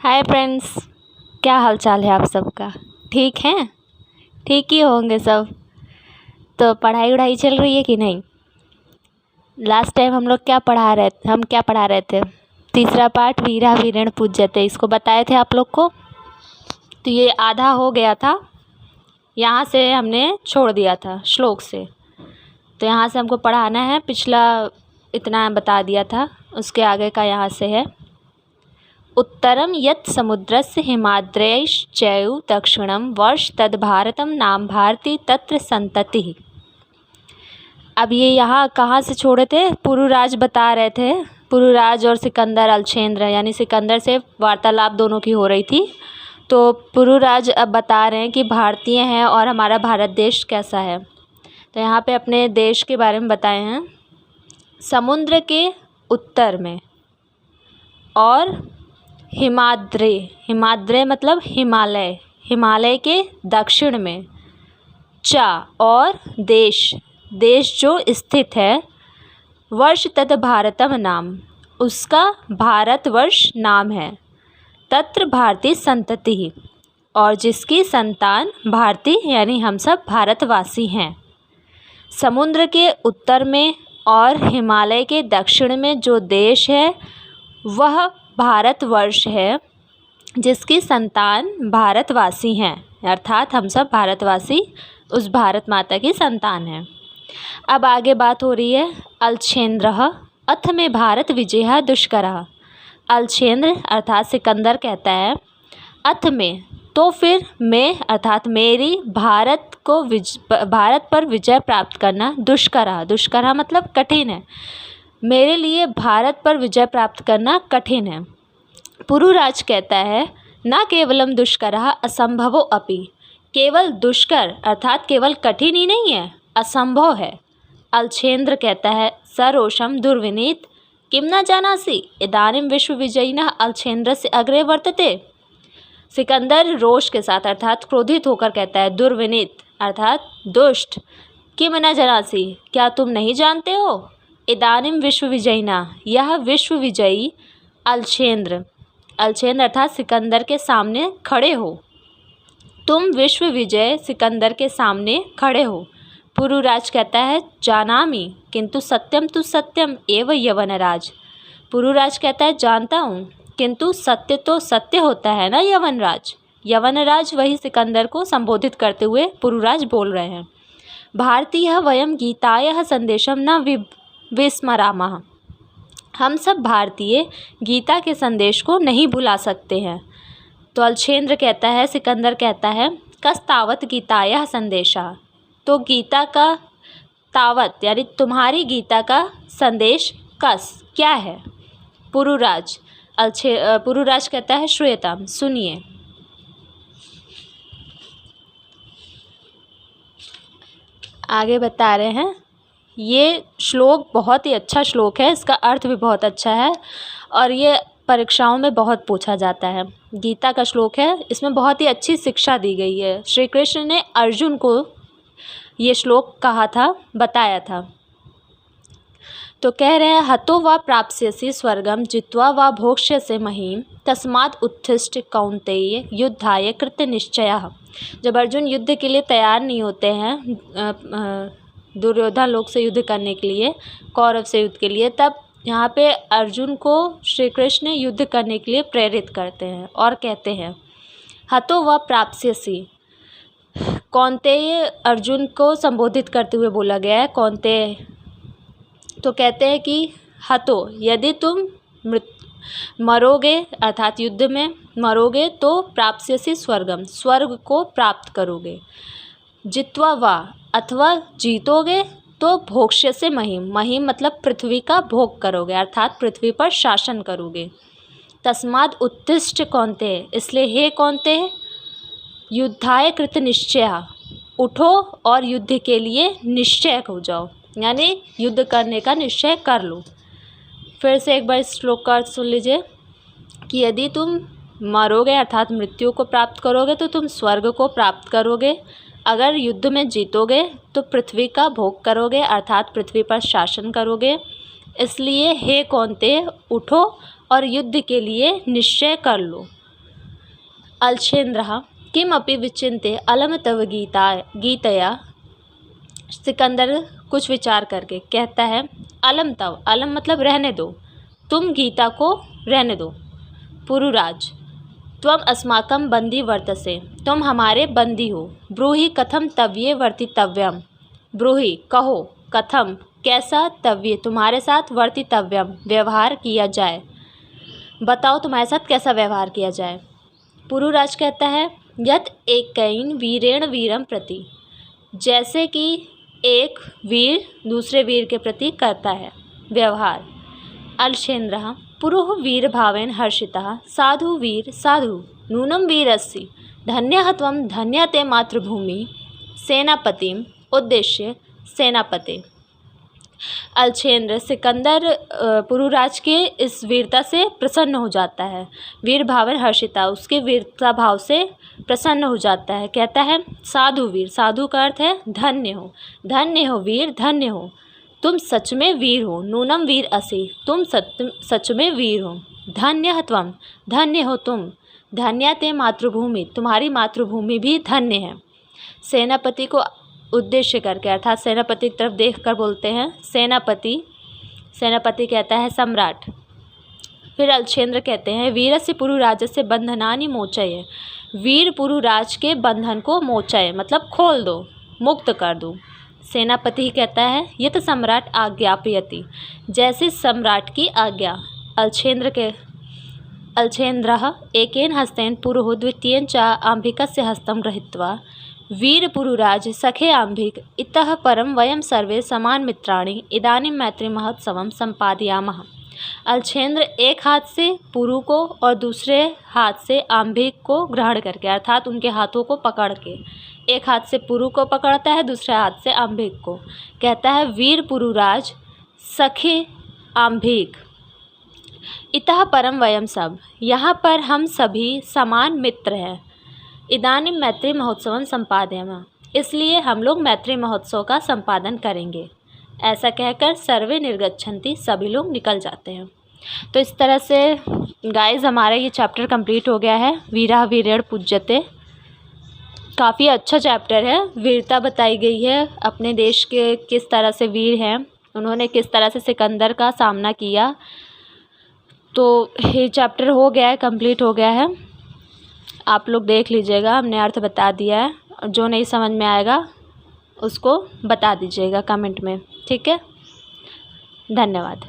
Hi friends, क्या हाल चाल है आप सबका। ठीक हैं? ठीक ही होंगे सब। तो पढ़ाई वढ़ाई चल रही है कि नहीं? लास्ट टाइम हम क्या पढ़ा रहे थे? तीसरा पाठ वीरा वीरेण पूज्यते, इसको बताए थे आप लोग को। तो ये आधा हो गया था, यहाँ से हमने छोड़ दिया था श्लोक से। तो यहाँ से हमको पढ़ाना है, पिछला इतना बता दिया था, उसके आगे का यहाँ से है। उत्तरम यत् समुद्रस्य हिमाद्रैश्चैव दक्षिणं वर्ष तद् भारतं नाम भारती तत्र संततिः। अब ये यहाँ कहाँ से छोड़े थे? पुरुराज बता रहे थे। पुरुराज और सिकंदर अलछेंद्र, यानी सिकंदर से वार्तालाप दोनों की हो रही थी। तो पुरुराज अब बता रहे हैं कि भारतीय हैं और हमारा भारत देश कैसा है। तो यहाँ पे अपने देश के बारे में बताए हैं। समुद्र के उत्तर में और हिमाद्रे मतलब हिमालय, हिमालय के दक्षिण में चा और देश जो स्थित है, वर्ष तद भारतम नाम, उसका भारतवर्ष नाम है। तत्र भारतीय संतति, और जिसकी संतान भारतीय यानी हम सब भारतवासी हैं। समुद्र के उत्तर में और हिमालय के दक्षिण में जो देश है वह भारतवर्ष है, जिसकी संतान भारतवासी हैं, अर्थात हम सब भारतवासी उस भारत माता की संतान हैं। अब आगे बात हो रही है। अलछेंद्रः अथ में भारत विजयः दुष्करः। अलछेंद्र अर्थात सिकंदर कहता है, अथ में तो फिर मैं अर्थात मेरी भारत पर विजय प्राप्त करना दुष्करः मतलब कठिन है। मेरे लिए भारत पर विजय प्राप्त करना कठिन है। पुरुराज कहता है, न केवलम दुष्करः असंभवो अपि, केवल दुष्कर अर्थात केवल कठिन ही नहीं है, असंभव है। अलछेंद्र कहता है, सरोषम दुर्विनीत किम न जानासि इदानीं विश्वविजयिनः अलछेंद्रस्य अग्रे वर्तते। सिकंदर रोष के साथ अर्थात क्रोधित होकर कहता है, दुर्विनीत अर्थात दुष्ट, किम न जानासि क्या तुम नहीं जानते हो, इदानीं विश्वविजयिनः यह विश्वविजयी अलछेंद्र अर्थात सिकंदर के सामने खड़े हो। तुम विश्वविजय सिकंदर के सामने खड़े हो। पुरुराज कहता है, जानामि किंतु सत्यम तु सत्यम एव यवनराज। पुरुराज कहता है, जानता हूँ किंतु सत्य तो सत्य होता है ना यवनराज। यवनराज वही सिकंदर को संबोधित करते हुए पुरुराज बोल रहे हैं। भारतीय वयम गीतायाः संदेशम न विस्मरामः। हम सब भारतीय गीता के संदेश को नहीं भुला सकते हैं। तो अलछेंद्र कहता है, सिकंदर कहता है, कस तावत गीतायाः संदेशः, तो गीता का तावत यानी तुम्हारी गीता का संदेश कस क्या है। पुरुराज कहता है, श्रूयताम सुनिए। आगे बता रहे हैं, ये श्लोक बहुत ही अच्छा श्लोक है, इसका अर्थ भी बहुत अच्छा है और ये परीक्षाओं में बहुत पूछा जाता है। गीता का श्लोक है, इसमें बहुत ही अच्छी शिक्षा दी गई है। श्री कृष्ण ने अर्जुन को ये श्लोक कहा था, बताया था। तो कह रहे हैं, हतो वा प्राप्स्यसि स्वर्गम जित्वा वा भोक्ष्यसे महीम तस्मात् उत्तिष्ठ कौन्तेय युद्धाय कृत निश्चयः। जब अर्जुन युद्ध के लिए तैयार नहीं होते हैं दुर्योधन लोग से युद्ध करने के लिए, कौरव से युद्ध के लिए, तब यहाँ पे अर्जुन को श्री कृष्ण युद्ध करने के लिए प्रेरित करते हैं और कहते हैं, हतो वा प्राप्स्यसि। कौन्तेय अर्जुन को संबोधित करते हुए बोला गया है, कौन्तेय। तो कहते हैं कि हतो यदि तुम मरोगे अर्थात युद्ध में मरोगे तो प्राप्स्यसि स्वर्गम, स्वर्ग को प्राप्त करोगे। जित्वा वा अथवा जीतोगे तो भोक्ष्यसे महीम, महीम मतलब पृथ्वी का भोग करोगे अर्थात पृथ्वी पर शासन करोगे। तस्माद् उत्तिष्ठ कौन्तेय, इसलिए हे कौन्तेय, युद्धाय कृत निश्चय, उठो और युद्ध के लिए निश्चय हो जाओ, यानी युद्ध करने का निश्चय कर लो। फिर से एक बार इस श्लोक का अर्थ सुन लीजिए कि यदि तुम मरोगे अर्थात मृत्यु को प्राप्त करोगे तो तुम स्वर्ग को प्राप्त करोगे। अगर युद्ध में जीतोगे तो पृथ्वी का भोग करोगे अर्थात पृथ्वी पर शासन करोगे। इसलिए हे कौन्तेय, उठो और युद्ध के लिए निश्चय कर लो। अलछेन्द्रः किमपि विचिन्त्य अलम तव गीतया। सिकंदर कुछ विचार करके कहता है अलम तव, अलम मतलब रहने दो, तुम गीता को रहने दो। पुरुराज त्वम अस्माकं बंदी वर्तसे, तुम हमारे बंदी हो। ब्रूहि कथम तव्ये वर्तितव्यम, ब्रूहि कहो, कथम कैसा, तव्ये तुम्हारे साथ, वर्तितव्यम व्यवहार किया जाए, बताओ तुम्हारे साथ कैसा व्यवहार किया जाए। पुरुराज कहता है यत एकैन वीरेण वीरम प्रति, जैसे कि एक वीर दूसरे वीर के प्रति करता है व्यवहार। अलछेन्द्रः पुरुः वीर भावेन हर्षितः साधु वीर साधु नूनम वीरस्य धन्यः त्वं धन्यः ते मातृभूमि सेनापतिम उद्देश्य सेनापते। अलछेन्द्र सिकंदर पुरुराज के इस वीरता से प्रसन्न हो जाता है। वीर भावन हर्षिता, उसके वीरता भाव से प्रसन्न हो जाता है। कहता है साधु वीर, साधु का अर्थ है धन्य हो वीर, धन्य हो, तुम सच में वीर हो। नूनम वीर असि, तुम सच में वीर हो। धन्य त्वम, धन्य हो तुम। धन्या ते मातृभूमि, तुम्हारी मातृभूमि भी धन्य है। सेनापति को उद्देश्य करके अर्थात सेनापति की तरफ देखकर बोलते हैं सेनापति। सेनापति कहता है सम्राट। फिर अलछेन्द्र कहते हैं वीरस्य पुरुराजस्य बंधनानि मोचय, वीर पुरुराज के बंधन को मोचय मतलब खोल दो, मुक्त कर दो। सेनापति कहता है यत सम्राट आज्ञापयति, जैसे सम्राट की आज्ञा। अलछेन्द्रः एकेन हस्तेन पुरुः द्वितीयेन च आम्भिकस्य हस्तं गृहीत्वा वीर पुरुराज सखे आम्भिक इतः परम वयम सर्वे समान मित्राणि इदानीं मैत्री महोत्सवम संपादयामः। अलछेन्द्र एक हाथ से पुरु को और दूसरे हाथ से आम्भिक को ग्रहण करके अर्थात उनके हाथों को पकड़ के, एक हाथ से पुरु को पकड़ता है, दूसरे हाथ से आम्भिक को। कहता है वीर पुरुराज सखे आम्भिक इतः परम वयम सब, यहाँ पर हम सभी समान मित्र हैं। इदानीं मैत्री महोत्सव संपादयामः, इसलिए हम लोग मैत्री महोत्सव का संपादन करेंगे। ऐसा कहकर सर्वे निर्गच्छन्ति, सभी लोग निकल जाते हैं। तो इस तरह से गाइस हमारा ये चैप्टर कंप्लीट हो गया है। वीरः वीरेण पूज्यते, काफ़ी अच्छा चैप्टर है। वीरता बताई गई है, अपने देश के किस तरह से वीर हैं, उन्होंने किस तरह से सिकंदर का सामना किया। तो ये चैप्टर हो गया है, कंप्लीट हो गया है। आप लोग देख लीजिएगा, हमने अर्थ बता दिया है। जो नहीं समझ में आएगा उसको बता दीजिएगा कमेंट में, ठीक है। धन्यवाद।